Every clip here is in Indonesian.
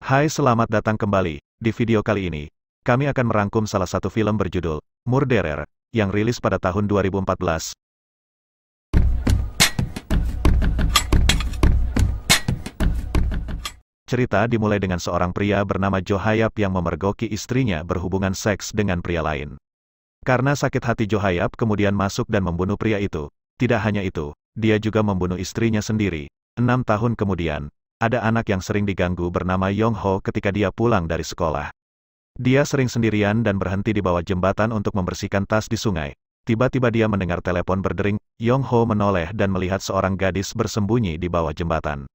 Hai, selamat datang kembali. Di video kali ini, kami akan merangkum salah satu film berjudul Murderer yang rilis pada tahun 2014. Cerita dimulai dengan seorang pria bernama Johayab yang memergoki istrinya berhubungan seks dengan pria lain. Karena sakit hati, Johayab kemudian masuk dan membunuh pria itu. Tidak hanya itu, dia juga membunuh istrinya sendiri. 6 tahun kemudian, ada anak yang sering diganggu bernama Yong-ho ketika dia pulang dari sekolah. Dia sering sendirian dan berhenti di bawah jembatan untuk membersihkan tas di sungai. Tiba-tiba dia mendengar telepon berdering. Yong-ho menoleh dan melihat seorang gadis bersembunyi di bawah jembatan.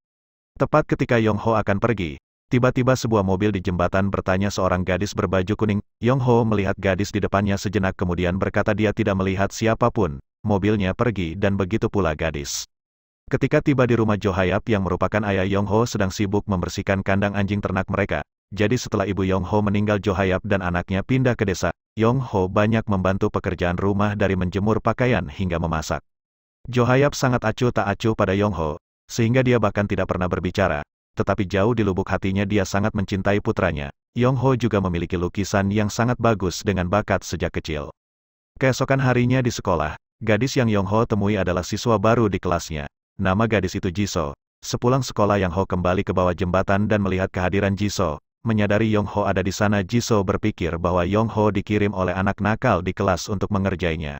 Tepat ketika Yong-ho akan pergi, tiba-tiba sebuah mobil di jembatan bertanya seorang gadis berbaju kuning. Yong-ho melihat gadis di depannya sejenak kemudian berkata dia tidak melihat siapapun. Mobilnya pergi dan begitu pula gadis. Ketika tiba di rumah, Johayab yang merupakan ayah Yong-ho sedang sibuk membersihkan kandang anjing ternak mereka. Jadi setelah ibu Yong-ho meninggal, Johayab dan anaknya pindah ke desa. Yong-ho banyak membantu pekerjaan rumah dari menjemur pakaian hingga memasak. Johayab sangat acuh tak acuh pada Yong-ho, sehingga dia bahkan tidak pernah berbicara. Tetapi jauh di lubuk hatinya dia sangat mencintai putranya. Yong-ho juga memiliki lukisan yang sangat bagus dengan bakat sejak kecil. Keesokan harinya di sekolah, gadis yang Yong-ho temui adalah siswa baru di kelasnya. Nama gadis itu Jisoo. Sepulang sekolah, Yong-ho kembali ke bawah jembatan dan melihat kehadiran Jisoo. Menyadari Yong-ho ada di sana, Jisoo berpikir bahwa Yong-ho dikirim oleh anak nakal di kelas untuk mengerjainya.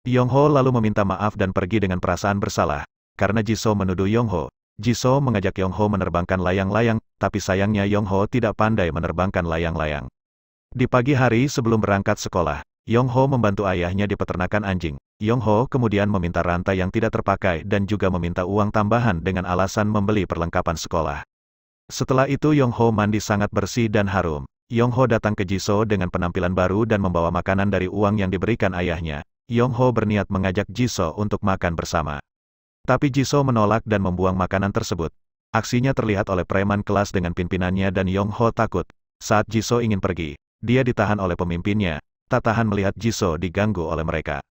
Yong-ho lalu meminta maaf dan pergi dengan perasaan bersalah. Karena Jisoo menuduh Yong-ho, Jisoo mengajak Yong-ho menerbangkan layang-layang, tapi sayangnya Yong-ho tidak pandai menerbangkan layang-layang. Di pagi hari sebelum berangkat sekolah, Yong-ho membantu ayahnya di peternakan anjing. Yong-ho kemudian meminta rantai yang tidak terpakai dan juga meminta uang tambahan dengan alasan membeli perlengkapan sekolah. Setelah itu Yong-ho mandi sangat bersih dan harum. Yong-ho datang ke Jisoo dengan penampilan baru dan membawa makanan dari uang yang diberikan ayahnya. Yong-ho berniat mengajak Jisoo untuk makan bersama. Tapi Jisoo menolak dan membuang makanan tersebut. Aksinya terlihat oleh preman kelas dengan pimpinannya dan Yong-ho takut. Saat Jisoo ingin pergi, dia ditahan oleh pemimpinnya. Tak tahan melihat Jisoo diganggu oleh mereka.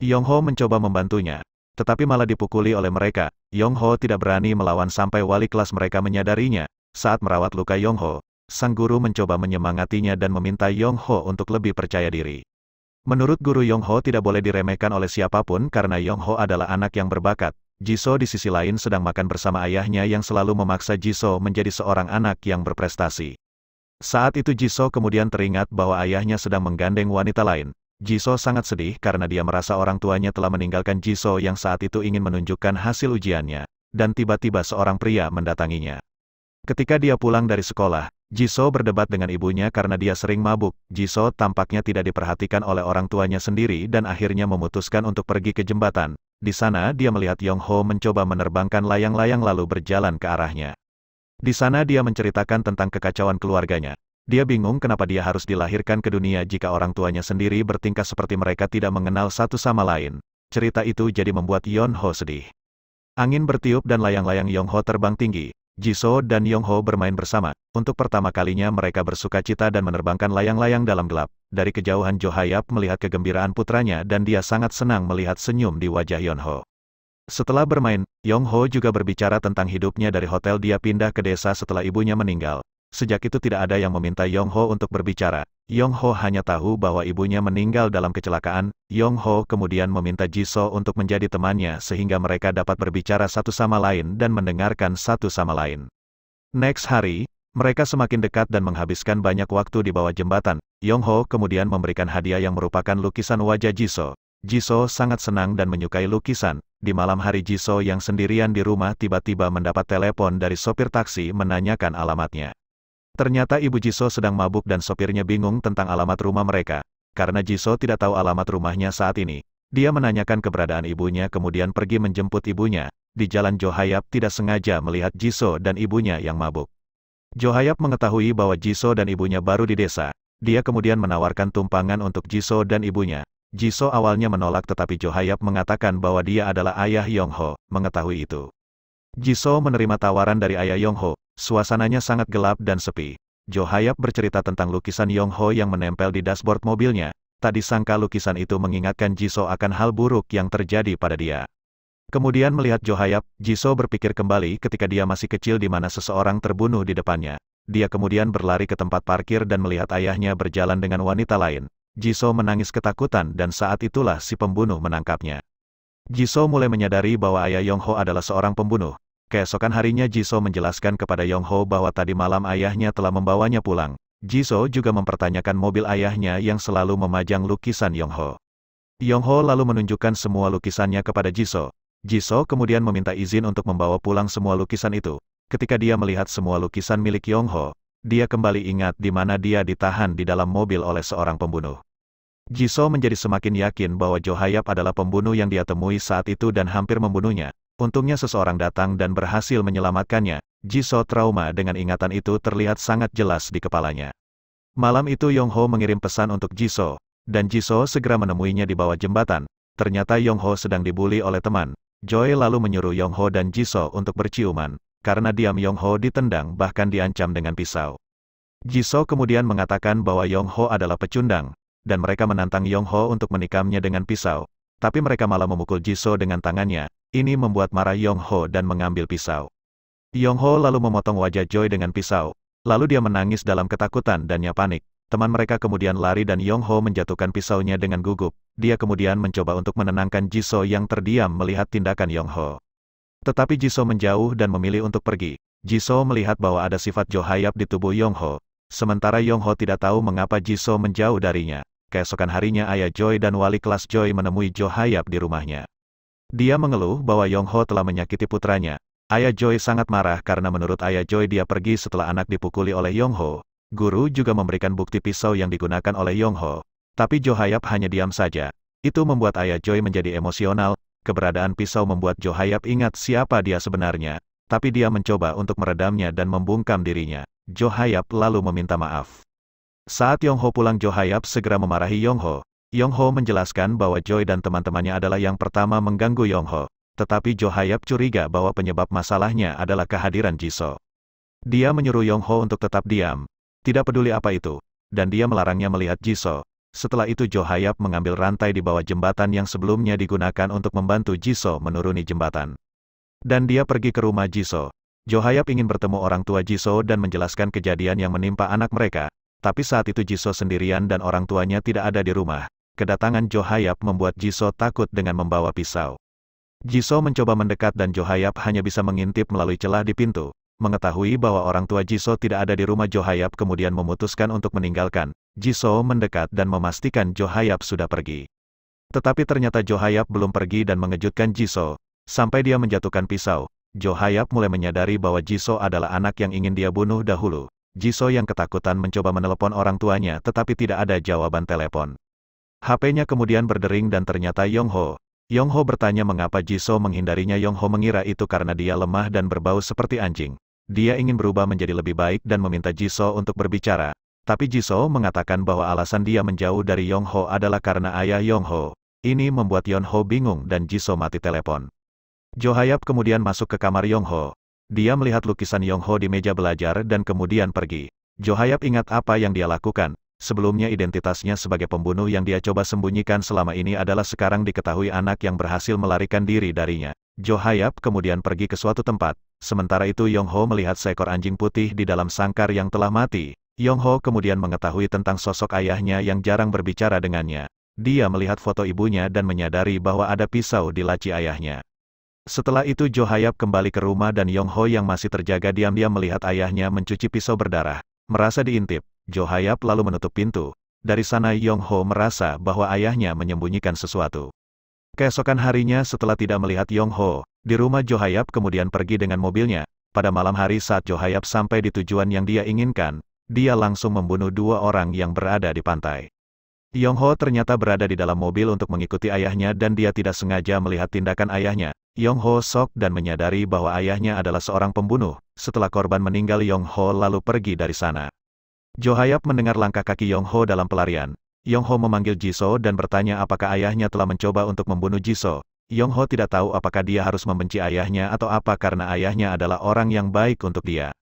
Yong-ho mencoba membantunya, tetapi malah dipukuli oleh mereka. Yong-ho tidak berani melawan sampai wali kelas mereka menyadarinya. Saat merawat luka Yong-ho, sang guru mencoba menyemangatinya dan meminta Yong-ho untuk lebih percaya diri. Menurut guru, Yong-ho tidak boleh diremehkan oleh siapapun karena Yong-ho adalah anak yang berbakat. Jisoo di sisi lain sedang makan bersama ayahnya yang selalu memaksa Jisoo menjadi seorang anak yang berprestasi. Saat itu Jisoo kemudian teringat bahwa ayahnya sedang menggandeng wanita lain. Jisoo sangat sedih karena dia merasa orang tuanya telah meninggalkan Jisoo yang saat itu ingin menunjukkan hasil ujiannya. Dan tiba-tiba seorang pria mendatanginya. Ketika dia pulang dari sekolah, Jisoo berdebat dengan ibunya karena dia sering mabuk. Jisoo tampaknya tidak diperhatikan oleh orang tuanya sendiri dan akhirnya memutuskan untuk pergi ke jembatan. Di sana dia melihat Yong-ho mencoba menerbangkan layang-layang lalu berjalan ke arahnya. Di sana dia menceritakan tentang kekacauan keluarganya. Dia bingung kenapa dia harus dilahirkan ke dunia jika orang tuanya sendiri bertingkah seperti mereka tidak mengenal satu sama lain. Cerita itu jadi membuat Yong-ho sedih. Angin bertiup dan layang-layang Yong-ho terbang tinggi. Jisoo dan Yong-ho bermain bersama. Untuk pertama kalinya mereka bersukacita dan menerbangkan layang-layang dalam gelap. Dari kejauhan Johayab melihat kegembiraan putranya dan dia sangat senang melihat senyum di wajah Yong-ho. Setelah bermain, Yong-ho juga berbicara tentang hidupnya dari hotel dia pindah ke desa setelah ibunya meninggal. Sejak itu tidak ada yang meminta Yong-ho untuk berbicara. Yong-ho hanya tahu bahwa ibunya meninggal dalam kecelakaan. Yong-ho kemudian meminta Jisoo untuk menjadi temannya sehingga mereka dapat berbicara satu sama lain dan mendengarkan satu sama lain. Next hari, mereka semakin dekat dan menghabiskan banyak waktu di bawah jembatan. Yong-ho kemudian memberikan hadiah yang merupakan lukisan wajah Jisoo. Jisoo sangat senang dan menyukai lukisan. Di malam hari Jisoo yang sendirian di rumah tiba-tiba mendapat telepon dari sopir taksi menanyakan alamatnya. Ternyata ibu Jisoo sedang mabuk dan sopirnya bingung tentang alamat rumah mereka. Karena Jisoo tidak tahu alamat rumahnya saat ini, dia menanyakan keberadaan ibunya kemudian pergi menjemput ibunya. Di jalan Johayab tidak sengaja melihat Jisoo dan ibunya yang mabuk. Johayab mengetahui bahwa Jisoo dan ibunya baru di desa. Dia kemudian menawarkan tumpangan untuk Jisoo dan ibunya. Jisoo awalnya menolak tetapi Johayab mengatakan bahwa dia adalah ayah Yong-ho. Mengetahui itu, Jisoo menerima tawaran dari ayah Yong-ho. Suasananya sangat gelap dan sepi. Johayab bercerita tentang lukisan Yong-ho yang menempel di dashboard mobilnya. Tak disangka lukisan itu mengingatkan Jisoo akan hal buruk yang terjadi pada dia. Kemudian melihat Johayab, Jisoo berpikir kembali ketika dia masih kecil di mana seseorang terbunuh di depannya. dia kemudian berlari ke tempat parkir dan melihat ayahnya berjalan dengan wanita lain. Jisoo menangis ketakutan dan saat itulah si pembunuh menangkapnya. Jisoo mulai menyadari bahwa ayah Yongho adalah seorang pembunuh. Keesokan harinya Jisoo menjelaskan kepada Yongho bahwa tadi malam ayahnya telah membawanya pulang. Jisoo juga mempertanyakan mobil ayahnya yang selalu memajang lukisan Yongho. Yongho lalu menunjukkan semua lukisannya kepada Jisoo. Jisoo kemudian meminta izin untuk membawa pulang semua lukisan itu. Ketika dia melihat semua lukisan milik Yongho, dia kembali ingat di mana dia ditahan di dalam mobil oleh seorang pembunuh. Jisoo menjadi semakin yakin bahwa Jo Hayap adalah pembunuh yang dia temui saat itu dan hampir membunuhnya. Untungnya seseorang datang dan berhasil menyelamatkannya. Jisoo trauma dengan ingatan itu terlihat sangat jelas di kepalanya. Malam itu Yongho mengirim pesan untuk Jisoo, dan Jisoo segera menemuinya di bawah jembatan. Ternyata Yongho sedang dibully oleh teman. Joy lalu menyuruh Yongho dan Jisoo untuk berciuman. Karena diam Yongho ditendang bahkan diancam dengan pisau. Jisoo kemudian mengatakan bahwa Yongho adalah pecundang, dan mereka menantang Yongho untuk menikamnya dengan pisau. Tapi mereka malah memukul Jisoo dengan tangannya. Ini membuat marah Yongho dan mengambil pisau. Yongho lalu memotong wajah Joy dengan pisau. Lalu dia menangis dalam ketakutan dan panik. Teman mereka kemudian lari dan Yongho menjatuhkan pisaunya dengan gugup. Dia kemudian mencoba untuk menenangkan Jisoo yang terdiam melihat tindakan Yongho. Tetapi Jisoo menjauh dan memilih untuk pergi. Jisoo melihat bahwa ada sifat Jo Hayap di tubuh Yongho. Sementara Yongho tidak tahu mengapa Jisoo menjauh darinya. Keesokan harinya ayah Joy dan wali kelas Joy menemui Jo Hayap di rumahnya. Dia mengeluh bahwa Yongho telah menyakiti putranya. Ayah Joy sangat marah karena menurut ayah Joy dia pergi setelah anak dipukuli oleh Yongho. Guru juga memberikan bukti pisau yang digunakan oleh Yongho. Tapi Jo Hayap hanya diam saja. Itu membuat ayah Joy menjadi emosional. Keberadaan pisau membuat Jo Hayap ingat siapa dia sebenarnya. Tapi dia mencoba untuk meredamnya dan membungkam dirinya. Jo Hayap lalu meminta maaf. Saat Yongho pulang Jo Hayap segera memarahi Yongho. Yongho menjelaskan bahwa Joy dan teman-temannya adalah yang pertama mengganggu Yongho. Tetapi Jo Hayap curiga bahwa penyebab masalahnya adalah kehadiran Jisoo. Dia menyuruh Yongho untuk tetap diam. Tidak peduli apa itu. Dan dia melarangnya melihat Jisoo. Setelah itu Jo Hayap mengambil rantai di bawah jembatan yang sebelumnya digunakan untuk membantu Jisoo menuruni jembatan. Dan dia pergi ke rumah Jisoo. Jo Hayap ingin bertemu orang tua Jisoo dan menjelaskan kejadian yang menimpa anak mereka. Tapi saat itu Jisoo sendirian dan orang tuanya tidak ada di rumah. Kedatangan Jo Hayap membuat Jisoo takut dengan membawa pisau. Jisoo mencoba mendekat dan Jo Hayap hanya bisa mengintip melalui celah di pintu. Mengetahui bahwa orang tua Jisoo tidak ada di rumah Jo Hayap kemudian memutuskan untuk meninggalkan. Jisoo mendekat dan memastikan Jo Hayap sudah pergi. Tetapi ternyata Jo Hayap belum pergi dan mengejutkan Jisoo. Sampai dia menjatuhkan pisau. Jo Hayap mulai menyadari bahwa Jisoo adalah anak yang ingin dia bunuh dahulu. Jisoo yang ketakutan mencoba menelepon orang tuanya tetapi tidak ada jawaban telepon. HP-nya kemudian berdering dan ternyata Yongho. Yongho bertanya mengapa Jisoo menghindarinya. Yongho mengira itu karena dia lemah dan berbau seperti anjing. Dia ingin berubah menjadi lebih baik dan meminta Jisoo untuk berbicara. Tapi Jisoo mengatakan bahwa alasan dia menjauh dari Yongho adalah karena ayah Yongho. Ini membuat Yongho bingung dan Jisoo mati telepon. Jo Hayap kemudian masuk ke kamar Yongho. Dia melihat lukisan Yongho di meja belajar dan kemudian pergi. Jo Hayap ingat apa yang dia lakukan. Sebelumnya identitasnya sebagai pembunuh yang dia coba sembunyikan selama ini adalah sekarang diketahui anak yang berhasil melarikan diri darinya. Jo Hayap kemudian pergi ke suatu tempat. Sementara itu Yongho melihat seekor anjing putih di dalam sangkar yang telah mati. Yongho kemudian mengetahui tentang sosok ayahnya yang jarang berbicara dengannya. Dia melihat foto ibunya dan menyadari bahwa ada pisau di laci ayahnya. Setelah itu Jo Hayap kembali ke rumah dan Yongho yang masih terjaga diam-diam melihat ayahnya mencuci pisau berdarah. Merasa diintip, Jo Hayap lalu menutup pintu. Dari sana Yongho merasa bahwa ayahnya menyembunyikan sesuatu. Keesokan harinya setelah tidak melihat Yongho, di rumah Jo Hayap kemudian pergi dengan mobilnya. Pada malam hari saat Jo Hayap sampai di tujuan yang dia inginkan, dia langsung membunuh dua orang yang berada di pantai. Yongho ternyata berada di dalam mobil untuk mengikuti ayahnya dan dia tidak sengaja melihat tindakan ayahnya. Yongho shock dan menyadari bahwa ayahnya adalah seorang pembunuh. Setelah korban meninggal Yongho lalu pergi dari sana. Jo Hayap mendengar langkah kaki Yongho dalam pelarian. Yongho memanggil Jisoo dan bertanya apakah ayahnya telah mencoba untuk membunuh Jisoo. Yongho tidak tahu apakah dia harus membenci ayahnya atau apa karena ayahnya adalah orang yang baik untuk dia.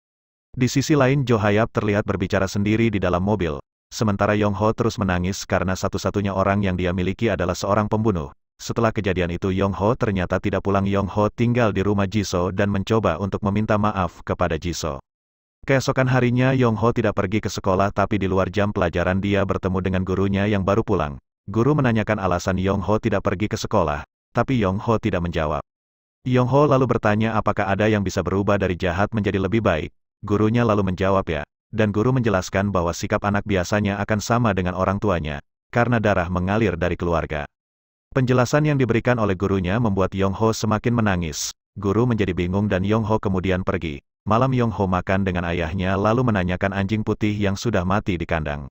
Di sisi lain Jo Hayap terlihat berbicara sendiri di dalam mobil. Sementara Yongho terus menangis karena satu-satunya orang yang dia miliki adalah seorang pembunuh. Setelah kejadian itu Yongho ternyata tidak pulang. Yongho tinggal di rumah Jisoo dan mencoba untuk meminta maaf kepada Jisoo. Keesokan harinya Yong Ho tidak pergi ke sekolah tapi di luar jam pelajaran dia bertemu dengan gurunya yang baru pulang. Guru menanyakan alasan Yong Ho tidak pergi ke sekolah, tapi Yong Ho tidak menjawab. Yong Ho lalu bertanya apakah ada yang bisa berubah dari jahat menjadi lebih baik. Gurunya lalu menjawab ya, dan guru menjelaskan bahwa sikap anak biasanya akan sama dengan orang tuanya, karena darah mengalir dari keluarga. Penjelasan yang diberikan oleh gurunya membuat Yong Ho semakin menangis. Guru menjadi bingung dan Yong Ho kemudian pergi. Malam Yong Ho makan dengan ayahnya lalu menanyakan anjing putih yang sudah mati di kandang.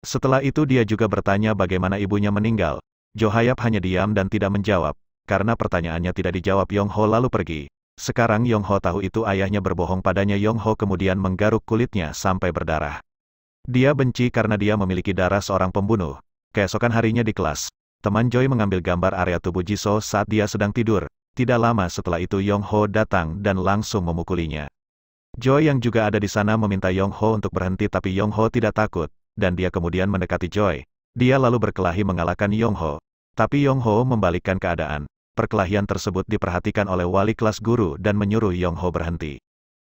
Setelah itu dia juga bertanya bagaimana ibunya meninggal. Jo Hayap hanya diam dan tidak menjawab. Karena pertanyaannya tidak dijawab Yong Ho lalu pergi. Sekarang Yong Ho tahu itu ayahnya berbohong padanya. Yong Ho kemudian menggaruk kulitnya sampai berdarah. Dia benci karena dia memiliki darah seorang pembunuh. Keesokan harinya di kelas, teman Joy mengambil gambar area tubuh Jisoo saat dia sedang tidur. Tidak lama setelah itu Yong Ho datang dan langsung memukulinya. Joy yang juga ada di sana meminta Yong Ho untuk berhenti tapi Yong Ho tidak takut, dan dia kemudian mendekati Joy. Dia lalu berkelahi mengalahkan Yong Ho. Tapi Yong Ho membalikkan keadaan. Perkelahian tersebut diperhatikan oleh wali kelas guru dan menyuruh Yong Ho berhenti.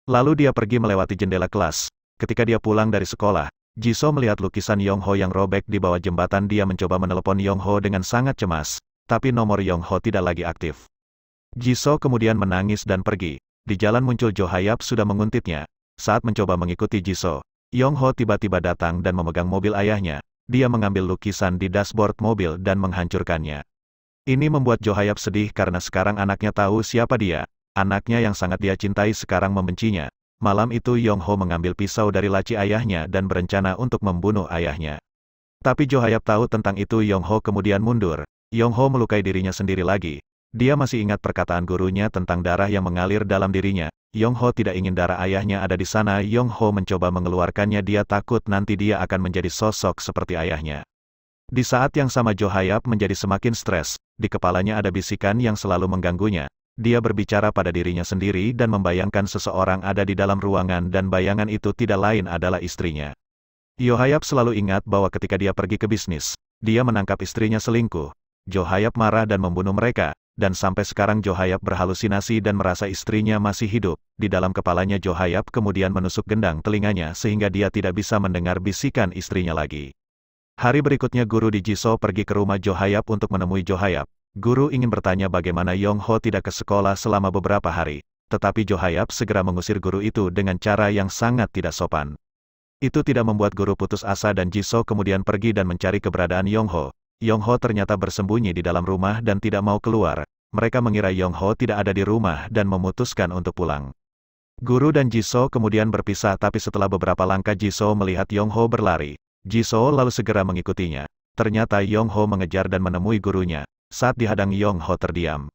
Lalu dia pergi melewati jendela kelas. Ketika dia pulang dari sekolah, Jisoo melihat lukisan Yong Ho yang robek di bawah jembatan. Dia mencoba menelepon Yong Ho dengan sangat cemas, tapi nomor Yong Ho tidak lagi aktif. Jisoo kemudian menangis dan pergi. Di jalan muncul Jo Hayap sudah menguntitnya. Saat mencoba mengikuti Jisoo, Yong Ho tiba-tiba datang dan memegang mobil ayahnya. Dia mengambil lukisan di dashboard mobil dan menghancurkannya. Ini membuat Jo Hayap sedih karena sekarang anaknya tahu siapa dia. Anaknya yang sangat dia cintai sekarang membencinya. Malam itu Yong Ho mengambil pisau dari laci ayahnya dan berencana untuk membunuh ayahnya. Tapi Jo Hayap tahu tentang itu. Yong Ho kemudian mundur. Yong Ho melukai dirinya sendiri lagi. Dia masih ingat perkataan gurunya tentang darah yang mengalir dalam dirinya. Yong Ho tidak ingin darah ayahnya ada di sana. Yong Ho mencoba mengeluarkannya. Dia takut nanti dia akan menjadi sosok seperti ayahnya. Di saat yang sama Jo Hayap menjadi semakin stres. Di kepalanya ada bisikan yang selalu mengganggunya. Dia berbicara pada dirinya sendiri dan membayangkan seseorang ada di dalam ruangan dan bayangan itu tidak lain adalah istrinya. Jo Hayap selalu ingat bahwa ketika dia pergi ke bisnis, dia menangkap istrinya selingkuh. Jo Hayap marah dan membunuh mereka. Dan sampai sekarang Jo Hayap berhalusinasi dan merasa istrinya masih hidup. Di dalam kepalanya Jo Hayap kemudian menusuk gendang telinganya sehingga dia tidak bisa mendengar bisikan istrinya lagi. Hari berikutnya guru di Jisoo pergi ke rumah Jo Hayap untuk menemui Jo Hayap. Guru ingin bertanya bagaimana Yong Ho tidak ke sekolah selama beberapa hari. Tetapi Jo Hayap segera mengusir guru itu dengan cara yang sangat tidak sopan. Itu tidak membuat guru putus asa dan Jisoo kemudian pergi dan mencari keberadaan Yong Ho. Yong Ho ternyata bersembunyi di dalam rumah dan tidak mau keluar. Mereka mengira Yong Ho tidak ada di rumah dan memutuskan untuk pulang. Guru dan Jisoo kemudian berpisah tapi setelah beberapa langkah Jisoo melihat Yong Ho berlari. Jisoo lalu segera mengikutinya. Ternyata Yong Ho mengejar dan menemui gurunya. Saat dihadang Yong Ho terdiam.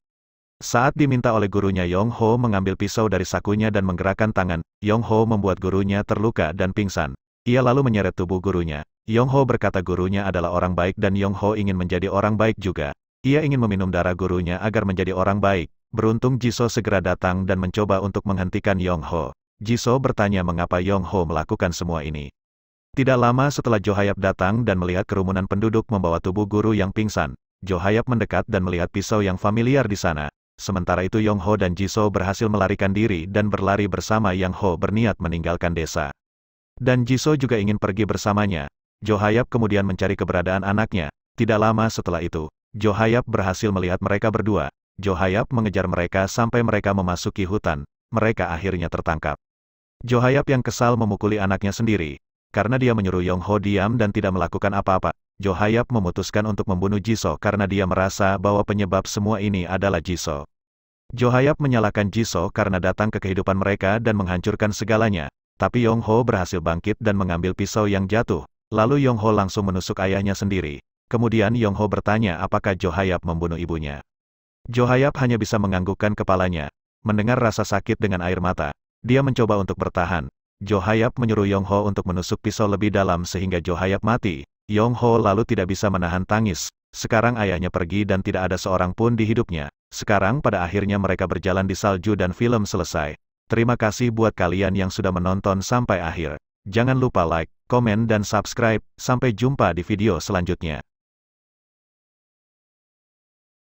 Saat diminta oleh gurunya Yong Ho mengambil pisau dari sakunya dan menggerakkan tangan. Yong Ho membuat gurunya terluka dan pingsan. Ia lalu menyeret tubuh gurunya. Yong Ho berkata gurunya adalah orang baik dan Yong Ho ingin menjadi orang baik juga. Ia ingin meminum darah gurunya agar menjadi orang baik. Beruntung Jisoo segera datang dan mencoba untuk menghentikan Yong Ho. Jisoo bertanya mengapa Yong Ho melakukan semua ini. Tidak lama setelah Jo Hayap datang dan melihat kerumunan penduduk membawa tubuh guru yang pingsan. Jo Hayap mendekat dan melihat pisau yang familiar di sana. Sementara itu Yong Ho dan Jisoo berhasil melarikan diri dan berlari bersama. Yang Ho berniat meninggalkan desa. Dan Jisoo juga ingin pergi bersamanya. Jo Hayap kemudian mencari keberadaan anaknya. Tidak lama setelah itu, Jo Hayap berhasil melihat mereka berdua. Jo Hayap mengejar mereka sampai mereka memasuki hutan. Mereka akhirnya tertangkap. Jo Hayap yang kesal memukuli anaknya sendiri. Karena dia menyuruh Yong Ho diam dan tidak melakukan apa-apa, Jo Hayap memutuskan untuk membunuh Jisoo karena dia merasa bahwa penyebab semua ini adalah Jisoo. Jo Hayap menyalahkan Jisoo karena datang ke kehidupan mereka dan menghancurkan segalanya. Tapi Yong Ho berhasil bangkit dan mengambil pisau yang jatuh. Lalu Yong Ho langsung menusuk ayahnya sendiri. Kemudian Yong Ho bertanya apakah Jo Hayap membunuh ibunya. Jo Hayap hanya bisa menganggukkan kepalanya. Mendengar rasa sakit dengan air mata, dia mencoba untuk bertahan. Jo Hayap menyuruh Yong Ho untuk menusuk pisau lebih dalam sehingga Jo Hayap mati. Yong Ho lalu tidak bisa menahan tangis. Sekarang ayahnya pergi dan tidak ada seorang pun di hidupnya. Sekarang pada akhirnya mereka berjalan di salju dan film selesai. Terima kasih buat kalian yang sudah menonton sampai akhir. Jangan lupa like, komen dan subscribe. Sampai jumpa di video selanjutnya.